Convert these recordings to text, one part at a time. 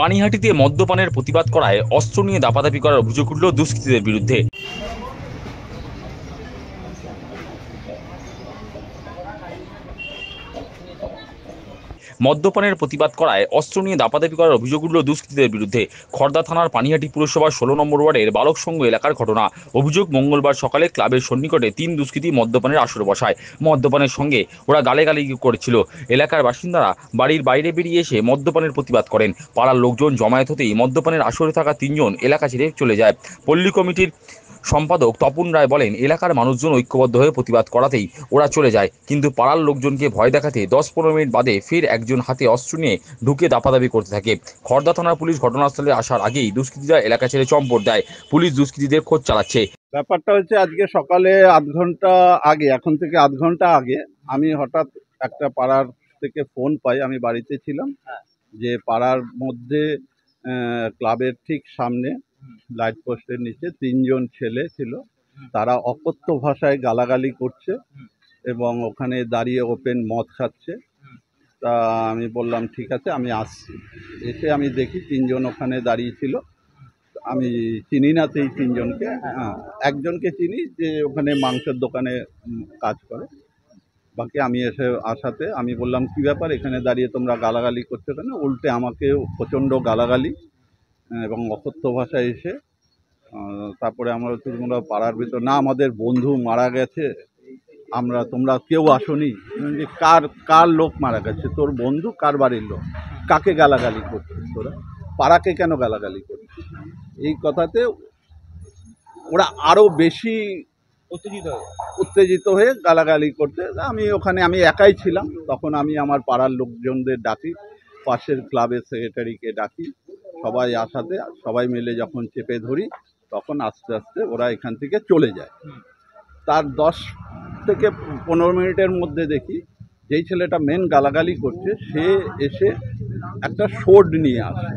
পানিহাটিতে মদ্যপানের প্রতিবাদ করায় অস্ত্র নিয়ে দাপাদাপি করার অভিযোগ উঠল দুষ্কৃতীদের বিরুদ্ধে। মদ্যপানের প্রতিবাদ করায় অস্ত্র নিয়ে দাপাদাপি করার অভিযোগ উঠল দুষ্কৃতীদের বিরুদ্ধে। খড়দা থানার পানিহাটি পুরসভার 16 নম্বর ওয়ার্ডের বালকসংঘ এলাকার ঘটনা। অভিযোগ, মঙ্গলবার সকালে ক্লাবের সন্নিকটে 3 দুষ্কৃতী মদ্যপানের আসর বসায়। মদ্যপানের সঙ্গে ওরা গালাগালি করেছিল। এলাকার বাসিন্দারা বাড়ির বাইরে বেরিয়ে এসে মদ্যপানের প্রতিবাদ করেন। পাড়ার লোকজন জমায়েত হতেই মদ্যপানের আসরে থাকা 3 জন এলাকা ছেড়ে চলে যায়। পল্লী কমিটির সম্পাদক তপন রায় বলেন, এলাকার মানুষজন ঐক্যবদ্ধ হয়ে প্রতিবাদ করাতেই ওরা চলে যায়, কিন্তু পাড়ার লোকজনকে ভয় দেখাতে 10-15 মিনিট বাদে ফের একজন হাতে অস্ত্র নিয়ে ঢুকে দাপাদাপি করতে থাকে। খড়দা থানার পুলিশ ঘটনাস্থলে আসার আগেই দুষ্কৃতীরা এলাকা ছেড়ে চম্পট দেয়। পুলিশ দুষ্কৃতীদের খোঁজ চালাচ্ছে। ব্যাপারটা হচ্ছে, আজকে সকালে আধ ঘন্টা আগে, এখন থেকে আধ ঘন্টা আগে, আমি হঠাৎ একটা পাড়ার থেকে ফোন পাই। আমি বাড়িতে ছিলাম, যে পাড়ার মধ্যে ক্লাবের ঠিক সামনে লাইট পোস্টের নিচে 3 জন ছেলে ছিল। তারা অকথ্য ভাষায় গালাগালি করছে এবং ওখানে দাঁড়িয়ে ওপেন মদ খাচ্ছে। তা আমি বললাম ঠিক আছে, আমি আসছি। এসে আমি দেখি 3 জন ওখানে দাঁড়িয়ে ছিল। আমি চিনি না সেই 3 জনকে। একজনকে চিনি, যে ওখানে মাংসের দোকানে কাজ করে। বাকি আমি এসে আসাতে আমি বললাম, কী ব্যাপার, এখানে দাঁড়িয়ে তোমরা গালাগালি করছো কেন? উল্টে আমাকে প্রচণ্ড গালাগালি এবং অকথ্য ভাষায় এসে তারপরে আমরা তোমরা পাড়ার ভিতর না, আমাদের বন্ধু মারা গেছে, তোমরা কেউ আসোনি। যে কার লোক মারা গেছে? তোর বন্ধু? কার বাড়ির লোক? কাকে গালাগালি করছিস তোরা? পাড়াকে কেন গালাগালি করছিস? এই কথাতে ওরা আরও বেশি উত্তেজিত হয়ে গালাগালি করতে। আমি একাই ছিলাম তখন। আমি আমার পাড়ার লোকজনদের ডাকি, পাশের ক্লাবের সেক্রেটারিকে ডাকি, সবাই আসাতে সবাই মিলে যখন চেপে ধরি, তখন আস্তে আস্তে ওরা এখান থেকে চলে যায়। তার 10 থেকে 15 মিনিটের মধ্যে দেখি যেই ছেলেটা মেন গালাগালি করছে, সে এসে একটা শোড নিয়ে আসে,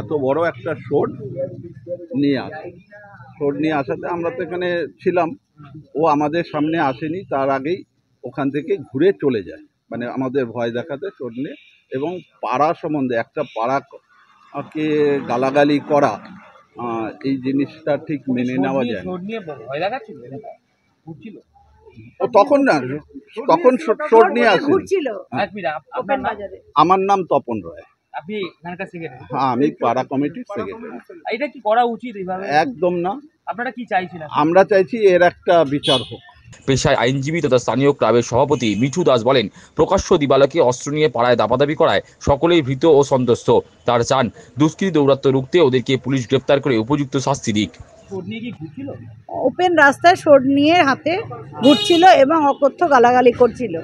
এত বড় একটা শোড নিয়ে আসে। শোড নিয়ে আসাতে আমরা তো এখানে ছিলাম, ও আমাদের সামনে আসেনি, তার আগেই ওখান থেকে ঘুরে চলে যায়, মানে আমাদের ভয় দেখাতে শোড নিয়ে। এবং পাড়া সম্বন্ধে, একটা পাড়াকে গালাগালি করা, এই জিনিসটা ঠিক মেনে নেওয়া যায় না। তখন না, তখন শোড নিয়ে আসে। আমার নাম তপন রায়। আপনি এখানকার সেক্রেটারি? হ্যাঁ, আমি পাড়া কমিটির সেক্রেটারি। এটা কি করা উচিত এইভাবে? একদম না। আপনারা কি চাইছেন? আমরা চাইছি এর একটা বিচার হোক। পেশায় আইনজীবী তথা স্থানীয় ক্লাবের সভাপতি মিঠু দাস বলেন, প্রকাশ্য দিবালোকে অস্ত্র নিয়ে পাড়ায় দাপাদাপি করায় সকলেই ভীত ও সন্ত্রস্ত। তার চান দুষ্কৃতী দৌরাত্ম্য রুখতে ওদেরকে পুলিশ গ্রেপ্তার করে উপযুক্ত শাস্তি দিক। ওপেন রাস্তায় শোড নিয়ে হাতে ঘুরছিল এবং অকথ্য গালাগালি করছিল।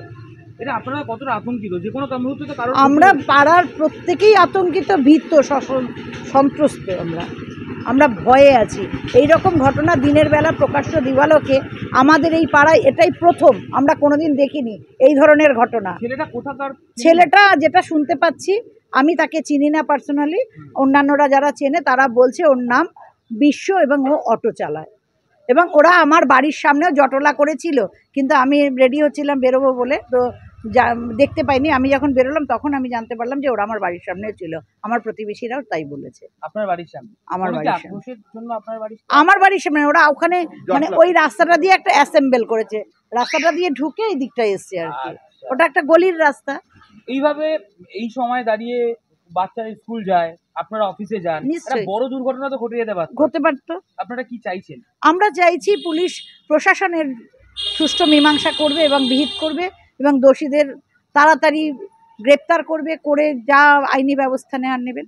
এটা আপনারা কতটা আতঙ্কিত? যে কোনো মুহূর্তে তো কারণ আমরা পাড়ার প্রত্যেকেই আতঙ্কিত, ভীত, সন্ত্রস্ত। আমরা ভয়ে আছি। এই রকম ঘটনা দিনের বেলা প্রকাশ্য দিবালোকে আমাদের এই পাড়ায় এটাই প্রথম। আমরা কোনোদিন দেখিনি এই ধরনের ঘটনা। ছেলেটা কোথাকার? ছেলেটা যেটা শুনতে পাচ্ছি, আমি তাকে চিনি না পার্সোনালি, অন্যান্যরা যারা চেনে তারা বলছে ওর নাম বিশ্ব এবং ও অটো চালায়। এবং ওরা আমার বাড়ির সামনেও জটলা করেছিল, কিন্তু আমি রেডি হচ্ছিলাম বেরোবো বলে, তো দেখতে পাইনি। আমি যখন বেরোলাম তখন আমি জানতে পারলাম যে ওরা আমার বাড়ির সামনেও ছিল। আমার প্রতিবেশীরাও তাই বলেছে। আপনার বাড়ির সামনে? আমার বাড়ির সামনে। আমার বাড়ির সামনে ওরা ওখানে, মানে ওই রাস্তাটা দিয়ে একটা অ্যাসেম্বল করেছে, রাস্তাটা দিয়ে ঢুকে এই দিকটা এসছে আর কি। ওটা একটা গলির রাস্তা। এইভাবে এই সময় দাঁড়িয়ে বাচ্চারা স্কুল যায়, আপনারা অফিসে যান, বড় দুর্ঘটনা তো ঘটে পারতো। আপনারা কি চাইছেন? আমরা চাইছি পুলিশ প্রশাসনের সুষ্ঠু মীমাংসা করবে এবং বিহিত করবে এবং দোষীদের তাড়াতাড়ি গ্রেপ্তার করবে, করে যা আইনি ব্যবস্থা নেওয়ার নেবেন।